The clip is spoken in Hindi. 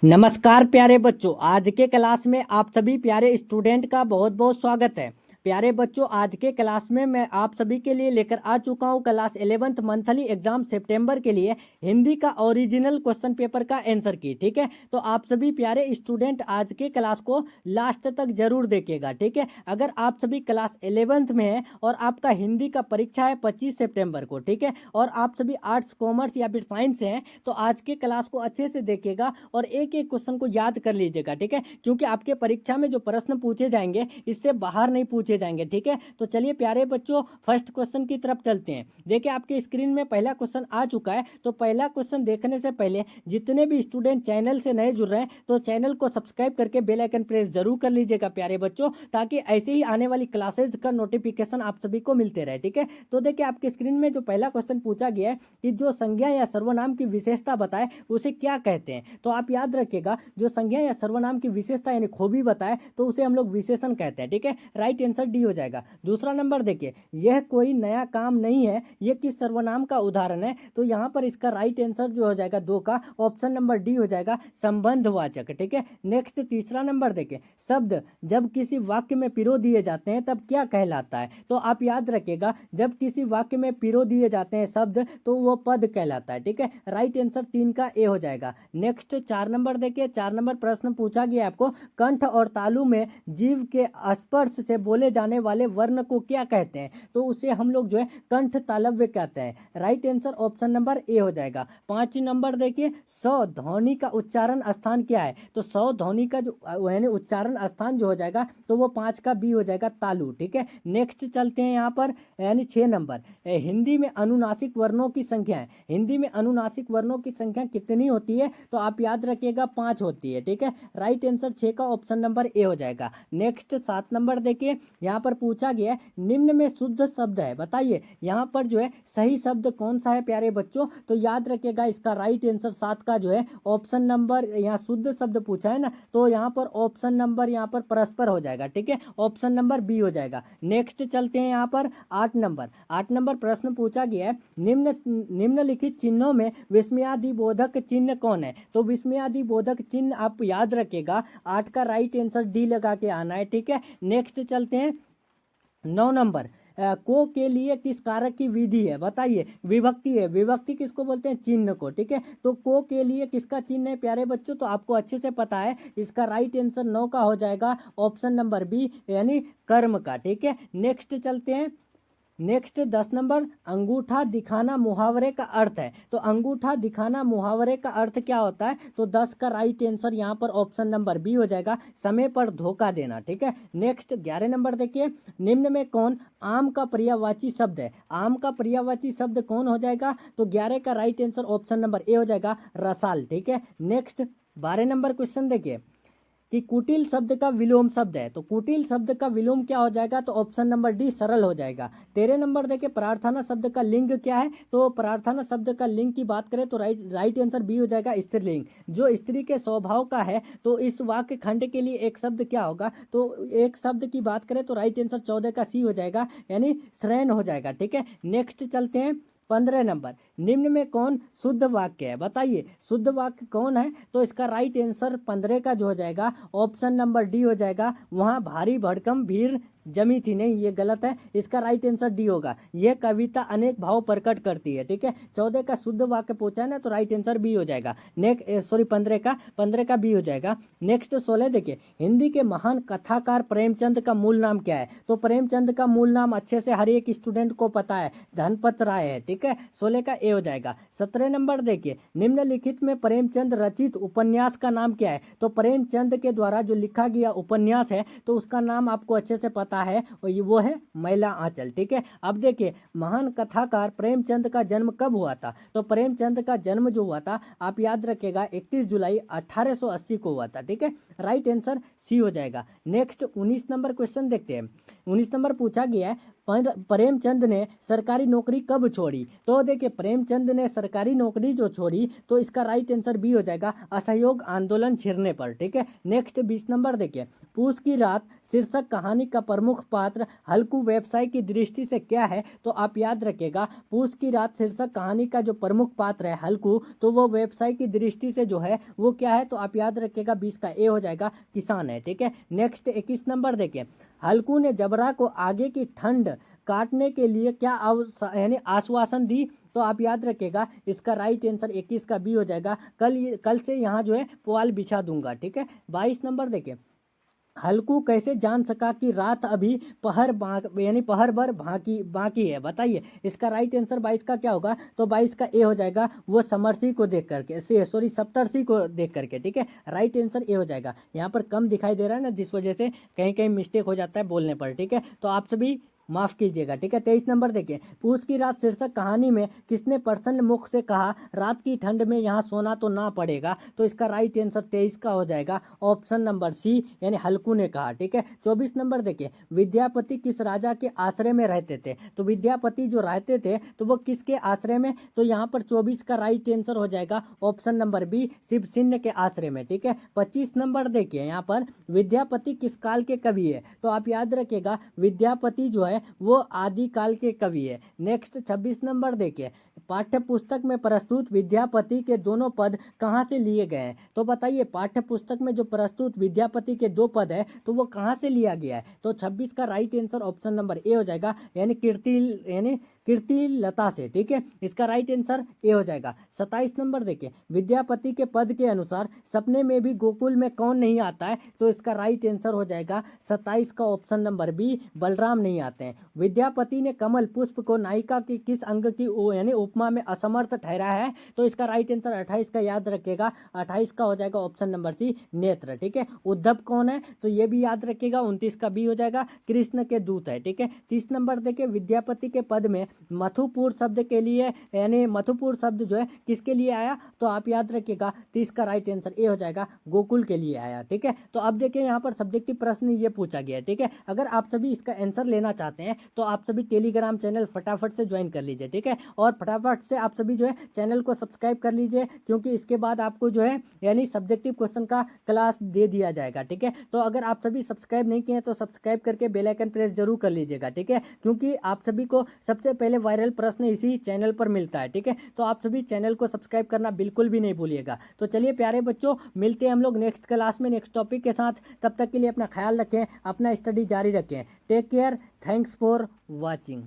नमस्कार प्यारे बच्चों, आज के क्लास में आप सभी प्यारे स्टूडेंट का बहुत बहुत स्वागत है। प्यारे बच्चों, आज के क्लास में मैं आप सभी के लिए लेकर आ चुका हूं क्लास 11th मंथली एग्जाम सितंबर के लिए हिंदी का ओरिजिनल क्वेश्चन पेपर का आंसर की। ठीक है, तो आप सभी प्यारे स्टूडेंट आज के क्लास को लास्ट तक जरूर देखिएगा। ठीक है, अगर आप सभी क्लास 11th में है और आपका हिंदी का परीक्षा है 25 सितंबर को, ठीक है, और आप सभी आर्ट्स कॉमर्स या फिर साइंस से हैं, तो आज के क्लास को अच्छे से देखिएगा और एक एक क्वेश्चन को याद कर लीजिएगा। ठीक है, क्योंकि आपके परीक्षा में जो प्रश्न पूछे जाएंगे इससे बाहर नहीं पूछे जाएंगे। ठीक है, तो चलिए प्यारे बच्चों फर्स्ट क्वेश्चन की तरफ चलते हैं। देखिए आपके स्क्रीन में पहला क्वेश्चन आ चुका है। तो पहला क्वेश्चन देखने से पहले जितने भी स्टूडेंट चैनल से नए जुड़ रहे हैं तो चैनल को सब्सक्राइब करके बेल आइकन प्रेस जरूर कर लीजिएगा प्यारे बच्चों, ताकि ऐसे ही आने वाली क्लासेज का नोटिफिकेशन आप सभी को मिलते रहे। ठीक है, तो देखिए आपके स्क्रीन में जो पहला क्वेश्चन पूछा गया है कि जो संज्ञा या सर्वनाम की विशेषता बताए उसे क्या कहते हैं। तो आप याद रखिएगा, जो संज्ञा या सर्वनाम की विशेषता यानी खूबी बताए तो उसे हम लोग विशेषण कहते हैं। ठीक है, राइट आंसर डी हो जाएगा। दूसरा नंबर देखिए, यह कोई नया काम नहीं है, यह किस सर्वनाम का उदाहरण है। तो यहाँ पर इसका राइट आंसर जो हो जाएगा दो का ऑप्शन नंबर डी हो जाएगा, संबंधवाचक। ठीक है, नेक्स्ट तीसरा नंबर देखिए, शब्द जब किसी वाक्य में पिरो दिए जाते हैं तब क्या कहलाता है। तो आप याद रखिएगा, जब किसी वाक्य में पिरो दिए जाते हैं शब्द तो वो पद कहलाता है। ठीक है, राइट आंसर तीन का ए हो जाएगा। नेक्स्ट चार नंबर देखिए, चार नंबर प्रश्न पूछा गया आपको, कंठ और तालु में जीव के स्पर्श से बोले जाने वाले वर्ण को क्या कहते हैं। तो उसे हम लोग जो है कंठ तालव्य कहते हैं। Right answer option number A हो जाएगा। पांच नंबर देखिए, सौ ध्वनि का उच्चारण स्थान क्या है। तो सौ ध्वनि का जो यानी उच्चारण स्थान जो हो जाएगा तो वो पांच का बी हो जाएगा, तालु। ठीक है, नेक्स्ट चलते हैं यहाँ पर यानी 6 नंबर, हिंदी में अनुनासिक वर्णों की संख्या है। हिंदी में अनुनासिक वर्णों की संख्या कितनी होती है। तो आप याद रखिएगा 5 होती है। ठीक है, राइट आंसर 6 का ऑप्शन नंबर ए हो जाएगा। नेक्स्ट 7 नंबर देखिए, यहाँ पर पूछा गया है निम्न में शुद्ध शब्द है, बताइए यहाँ पर जो है सही शब्द कौन सा है प्यारे बच्चों। तो याद रखिएगा इसका राइट आंसर 7 का जो है ऑप्शन नंबर, यहाँ शुद्ध शब्द पूछा है ना, तो यहाँ पर ऑप्शन नंबर यहाँ पर परस्पर हो जाएगा। ठीक है, ऑप्शन नंबर बी हो जाएगा। नेक्स्ट चलते हैं यहाँ पर 8 नंबर, 8 नंबर प्रश्न पूछा गया है, निम्नलिखित चिन्हों में विस्मयादिबोधक चिन्ह कौन है। तो विस्मयादिबोधक चिन्ह आप याद रखिएगा 8 का राइट आंसर डी लगा के आना है। ठीक है, नेक्स्ट चलते हैं 9 नंबर, को के लिए किस कारक की विधि है, बताइए। विभक्ति है, विभक्ति किसको बोलते हैं, चिन्ह को। ठीक है, तो को के लिए किसका चिन्ह है प्यारे बच्चों, तो आपको अच्छे से पता है। इसका राइट आंसर 9 का हो जाएगा, ऑप्शन नंबर बी यानी कर्म का। ठीक है, नेक्स्ट चलते हैं, नेक्स्ट 10 नंबर, अंगूठा दिखाना मुहावरे का अर्थ है। तो अंगूठा दिखाना मुहावरे का अर्थ क्या होता है। तो 10 का राइट आंसर यहाँ पर ऑप्शन नंबर बी हो जाएगा, समय पर धोखा देना। ठीक है, नेक्स्ट 11 नंबर देखिए, निम्न में कौन आम का पर्यायवाची शब्द है। आम का पर्यायवाची शब्द कौन हो जाएगा। तो 11 का right answer option number A हो जाएगा, रसाल। ठीक है, नेक्स्ट 12 नंबर क्वेश्चन देखिए कि कुटिल शब्द का विलोम शब्द है। तो कुटिल शब्द का विलोम क्या हो जाएगा। तो ऑप्शन नंबर डी सरल हो जाएगा। 13 नंबर देखिए, प्रार्थना शब्द का लिंग क्या है। तो प्रार्थना शब्द का लिंग की बात करें तो राइट आंसर बी हो जाएगा, स्त्रीलिंग, जो स्त्री के स्वभाव का है। तो इस वाक्य खंड के लिए एक शब्द क्या होगा। तो एक शब्द की बात करें तो राइट आंसर 14 का सी हो जाएगा, यानी श्रेण हो जाएगा। ठीक है, नेक्स्ट चलते हैं 15 नंबर, निम्न में कौन शुद्ध वाक्य है, बताइए शुद्ध वाक्य कौन है। तो इसका राइट आंसर 15 का जो हो जाएगा ऑप्शन नंबर डी हो जाएगा, वहां भारी भड़कम भीड़ जमी थी। नहीं, ये गलत है, इसका राइट आंसर डी होगा, यह कविता अनेक भाव प्रकट करती है। ठीक है, 14 का शुद्ध वाक्य पूछा है ना, तो राइट आंसर बी हो जाएगा। नेक्स्ट 15 का बी हो जाएगा। नेक्स्ट 16 देखिए, हिंदी के महान कथाकार प्रेमचंद का मूल नाम क्या है। तो प्रेमचंद का मूल नाम अच्छे से हर एक स्टूडेंट को पता है, धनपत राय है। ठीक है, 16 का ए हो जाएगा। 17 नंबर देखिए, निम्नलिखित में प्रेमचंद रचित उपन्यास का नाम क्या है। तो प्रेमचंद के द्वारा जो लिखा गया उपन्यास है तो उसका नाम आपको अच्छे से पता है, और वो है मैला आंचल। ठीक है, अब देखिए महान कथाकार प्रेमचंद का जन्म कब हुआ था। तो प्रेमचंद का जन्म जो हुआ था आप याद रखिएगा 31 जुलाई 1880 को हुआ था। ठीक है, राइट आंसर सी हो जाएगा। नेक्स्ट 19 नंबर क्वेश्चन देखते हैं, 19 नंबर पूछा गया है प्रेमचंद ने सरकारी नौकरी कब छोड़ी। तो देखिए प्रेमचंद ने सरकारी नौकरी जो छोड़ी तो इसका राइट आंसर बी हो जाएगा, असहयोग आंदोलन छिड़ने पर। ठीक है, नेक्स्ट 20 नंबर देखिए, पूस की रात शीर्षक कहानी का प्रमुख पात्र हल्कू व्यवसाय की दृष्टि से क्या है। तो आप याद रखिएगा पूस की रात शीर्षक कहानी का जो प्रमुख पात्र है हल्कू, तो वो व्यवसाय की दृष्टि से जो है वो क्या है। तो आप याद रखिएगा 20 का ए हो जाएगा, किसान है। ठीक है, नेक्स्ट 21 नंबर देखिए, हल्कू ने जबरा को आगे की ठंड काटने के लिए क्या यानी आश्वासन दी। तो आप याद रखिएगा इसका राइट आंसर 21 का बी हो जाएगा, कल से यहाँ जो है पुआल बिछा दूंगा। ठीक है, 22 नंबर देखिए, हल्कू कैसे जान सका कि रात अभी पहर भर बाकी है। बताइए इसका राइट आंसर 22 का क्या होगा। तो 22 का ए हो जाएगा, वो समरसी को देख करके, सप्तर्षि को देख करके। ठीक है, राइट आंसर ए हो जाएगा। यहाँ पर कम दिखाई दे रहा है ना, जिस वजह से कहीं कहीं मिस्टेक हो जाता है बोलने पर। ठीक है, तो आप सभी माफ कीजिएगा। ठीक है, 23 नंबर देखिए, पूस की रात शीर्षक कहानी में किसने प्रसन्न मुख से कहा रात की ठंड में यहाँ सोना तो ना पड़ेगा। तो इसका राइट आंसर 23 का हो जाएगा, ऑप्शन नंबर सी, यानी हल्कू ने कहा। ठीक है, 24 नंबर देखिए, विद्यापति किस राजा के आश्रय में रहते थे। तो विद्यापति जो रहते थे तो वो किसके आश्रय में। तो यहाँ पर 24 का राइट आंसर हो जाएगा, ऑप्शन नंबर बी, शिवसिंह के आश्रय में। ठीक है, 25 नंबर देखिए, यहाँ पर विद्यापति किस काल के कवि है। तो आप याद रखिएगा विद्यापति जो है वो आदिकाल के कवि है। नेक्स्ट 26 नंबर देखिए, पाठ्य पुस्तक में प्रस्तुत विद्यापति के दोनों पद कहाँ से लिए गए हैं। तो बताइए पाठ्य पुस्तक में जो प्रस्तुत विद्यापति के दो पद है तो वो कहाँ से लिया गया है। तो 26 का right answer option number A हो जाएगा, यानी कीर्ति लता से। ठीक है, इसका राइट आंसर ए हो जाएगा। 27 नंबर देखिए, विद्यापति के पद के अनुसार सपने में भी गोकुल में कौन नहीं आता है। तो इसका राइट आंसर हो जाएगा 27 का ऑप्शन नंबर बी, बलराम नहीं आते हैं। विद्यापति ने कमल पुष्प को नायिका की किस अंग की यानी उपमा में असमर्थ ठहराया है। तो इसका राइट आंसर 28 का याद रखिएगा, 28 का हो जाएगा ऑप्शन नंबर सी, नेत्र। ठीक है, उद्धव कौन है तो ये भी याद रखिएगा, 29 का बी हो जाएगा, कृष्ण के दूत है। ठीक है, 30 नंबर देखिए, विद्यापति के पद में मथुपुर शब्द के लिए यानी मथुपुर शब्द जो है किसके लिए आया। तो आप याद रखिएगा 30 का राइट आंसर ए हो जाएगा, गोकुल के लिए आया। ठीक है, तो अब देखिए यहाँ पर सब्जेक्टिव प्रश्न ये पूछा गया है। ठीक है, अगर आप सभी इसका आंसर लेना चाहते हैं तो आप सभी टेलीग्राम चैनल फटाफट से ज्वाइन कर लीजिए। ठीक है, और फटाफट से आप सभी जो है चैनल को सब्सक्राइब कर लीजिए, क्योंकि इसके बाद आपको जो है यानी सब्जेक्टिव क्वेश्चन का क्लास दे दिया जाएगा। ठीक है, तो अगर आप सभी सब्सक्राइब नहीं किए तो सब्सक्राइब करके बेल आइकन प्रेस जरूर कर लीजिएगा। ठीक है, क्योंकि आप सभी को सबसे पहले वायरल प्रश्न इसी चैनल पर मिलता है। ठीक है, तो आप सभी चैनल को सब्सक्राइब करना बिल्कुल भी नहीं भूलिएगा। तो चलिए प्यारे बच्चों, मिलते हैं हम लोग नेक्स्ट क्लास में नेक्स्ट टॉपिक के साथ। तब तक के लिए अपना ख्याल रखें, अपना स्टडी जारी रखें। Take care, thanks for watching.